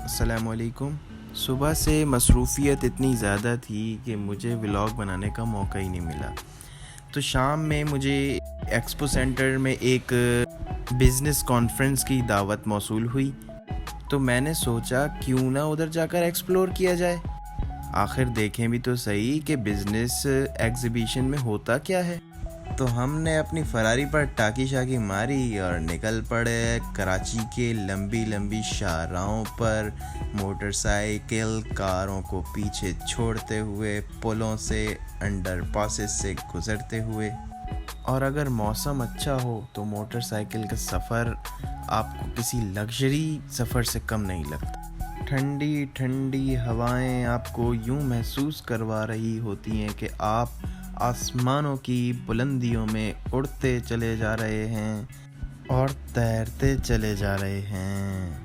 अस्सलामुअलैकुम। सुबह से मसरूफ़ियत इतनी ज़्यादा थी कि मुझे व्लॉग बनाने का मौका ही नहीं मिला। तो शाम में मुझे एक्सपो सेंटर में एक बिज़नेस कॉन्फ्रेंस की दावत मौसूल हुई, तो मैंने सोचा क्यों ना उधर जाकर एक्सप्लोर किया जाए। आखिर देखें भी तो सही कि बिज़नेस एग्ज़िबिशन में होता क्या है। तो हमने अपनी फरारी पर टाकी शाकी मारी और निकल पड़े कराची के लंबी लंबी शाहराहों पर, मोटरसाइकिल कारों को पीछे छोड़ते हुए, पुलों से, अंडरपासेस से गुजरते हुए। और अगर मौसम अच्छा हो तो मोटरसाइकिल का सफ़र आपको किसी लग्जरी सफ़र से कम नहीं लगता। ठंडी ठंडी हवाएं आपको यूं महसूस करवा रही होती हैं कि आप आसमानों की बुलंदियों में उड़ते चले जा रहे हैं और तैरते चले जा रहे हैं।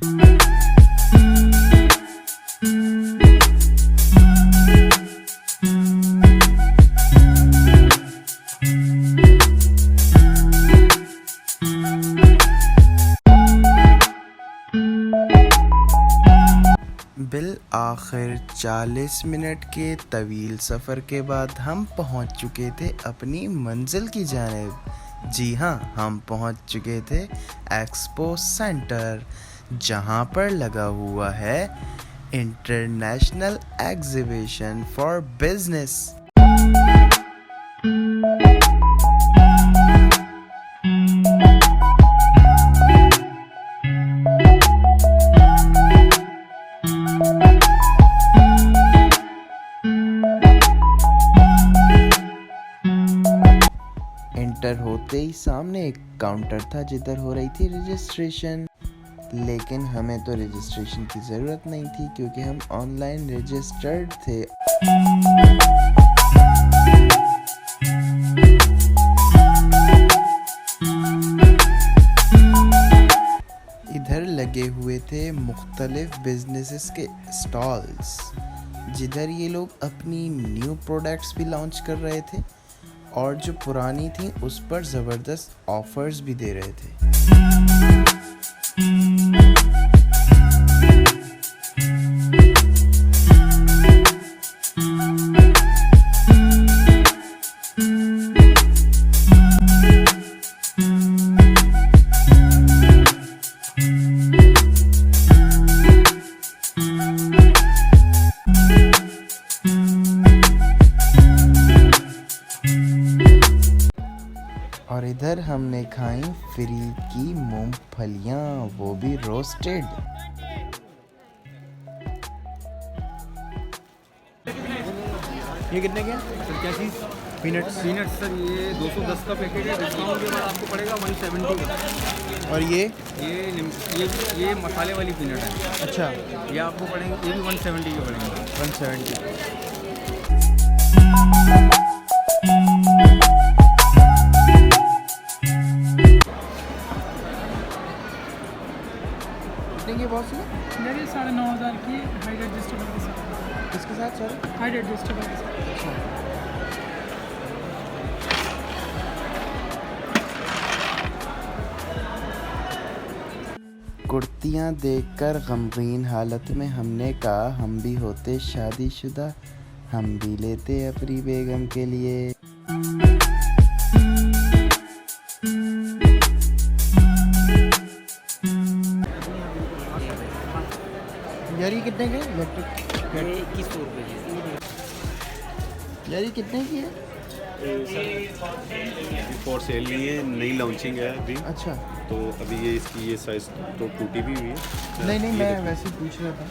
बिल आखिर 40 मिनट के तवील सफ़र के बाद हम पहुंच चुके थे अपनी मंजिल की जानिब। जी हाँ, हम पहुंच चुके थे एक्सपो सेंटर, जहां पर लगा हुआ है international exhibition for business. Enter होते ही सामने एक काउंटर था जिधर हो रही थी रजिस्ट्रेशन, लेकिन हमें तो रजिस्ट्रेशन की ज़रूरत नहीं थी क्योंकि हम ऑनलाइन रजिस्टर्ड थे। इधर लगे हुए थे मुख्तलिफ बिजनेसेस के स्टॉल्स, जिधर ये लोग अपनी न्यू प्रोडक्ट्स भी लॉन्च कर रहे थे और जो पुरानी थी उस पर ज़बरदस्त ऑफर्स भी दे रहे थे। और इधर हमने खाई फ्री की मूंगफलियाँ, वो भी रोस्टेड। ये कितने के? सर क्या चीज़? पीनट्स सर ये 210 का पैकेट है, डिस्काउंट के बाद आपको पड़ेगा 170 का। और ये मसाले वाली पीनट है। अच्छा, ये आपको पड़ेंगे, ये भी 170 के पड़ेंगे। 170। कितने की बॉस है? मेरी 9,500 की हाइट एडजस्टेबल के साथ। किसके साथ सर? हाइट एडजस्टेबल के साथ। अच्छा, कुर्तियाँ देखकर गमगीन हालत में हमने कहा हम भी होते शादीशुदा, हम भी लेते अपनी बेगम के लिए। यार ये कितने के? ये 2100 रुपये की। यार ये कितने की है? फॉर सेल नहीं है, नई लॉन्चिंग है अभी। अच्छा, तो अभी ये इसकी ये साइज़ तो टूटी भी हुई है। नहीं ये मैं देखो। वैसे ही पूछ रहा था।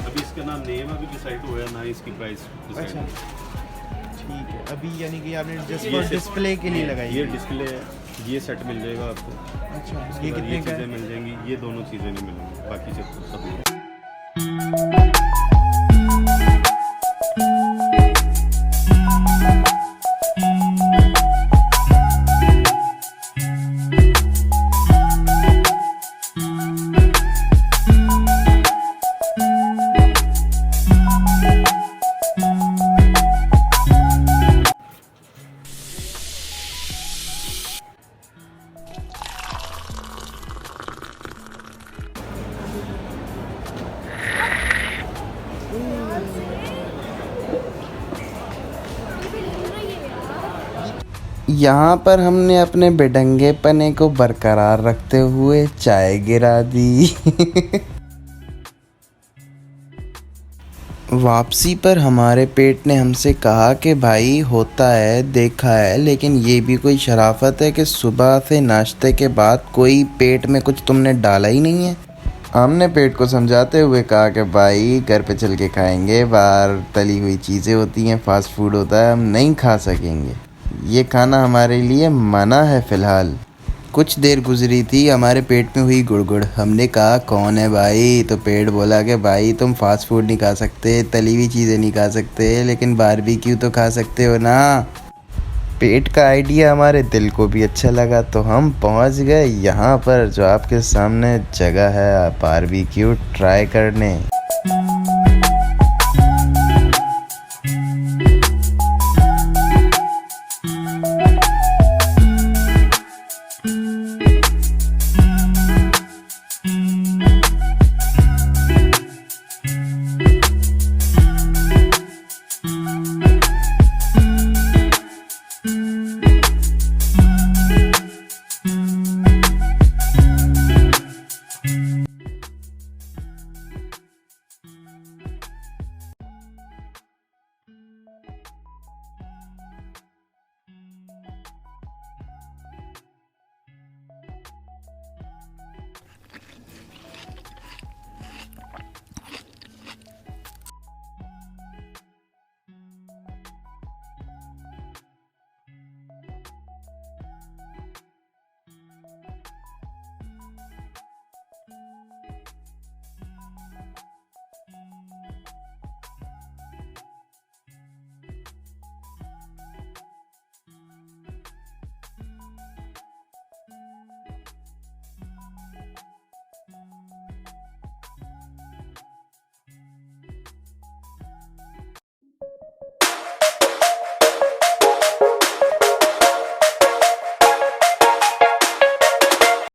अभी इसका नाम नेम अभी डिसाइड हुआ है ना, इसकी प्राइस डिसाइड अच्छा, ठीक है। अभी यानी कि आपने जस्ट ये फॉर सिर्फ- डिस्प्ले के लिए लगाई ये है। डिस्प्ले है, ये सेट मिल जाएगा आपको। अच्छा, उसके ये बाद कितने का चीज़ें है? मिल जाएंगी, ये दोनों चीज़ें नहीं मिलेंगी, बाकी सब मिलेंगी। यहाँ पर हमने अपने बेढंगे पने को बरकरार रखते हुए चाय गिरा दी। वापसी पर हमारे पेट ने हमसे कहा कि भाई होता है, देखा है, लेकिन ये भी कोई शराफत है कि सुबह से नाश्ते के बाद कोई पेट में कुछ तुमने डाला ही नहीं है। हमने पेट को समझाते हुए कहा कि भाई घर पे चल के खाएंगे, बाहर तली हुई चीज़ें होती हैं, फास्ट फूड होता है, हम नहीं खा सकेंगे, ये खाना हमारे लिए मना है फ़िलहाल। कुछ देर गुजरी थी, हमारे पेट में हुई गुड़गुड़। हमने कहा कौन है भाई? तो पेट बोला कि भाई तुम फास्ट फूड नहीं खा सकते, तली हुई चीज़ें नहीं खा सकते, लेकिन बारबेक्यू तो खा सकते हो ना। पेट का आइडिया हमारे दिल को भी अच्छा लगा, तो हम पहुंच गए यहाँ पर जो आपके सामने जगह है बारबेक्यू ट्राई करने।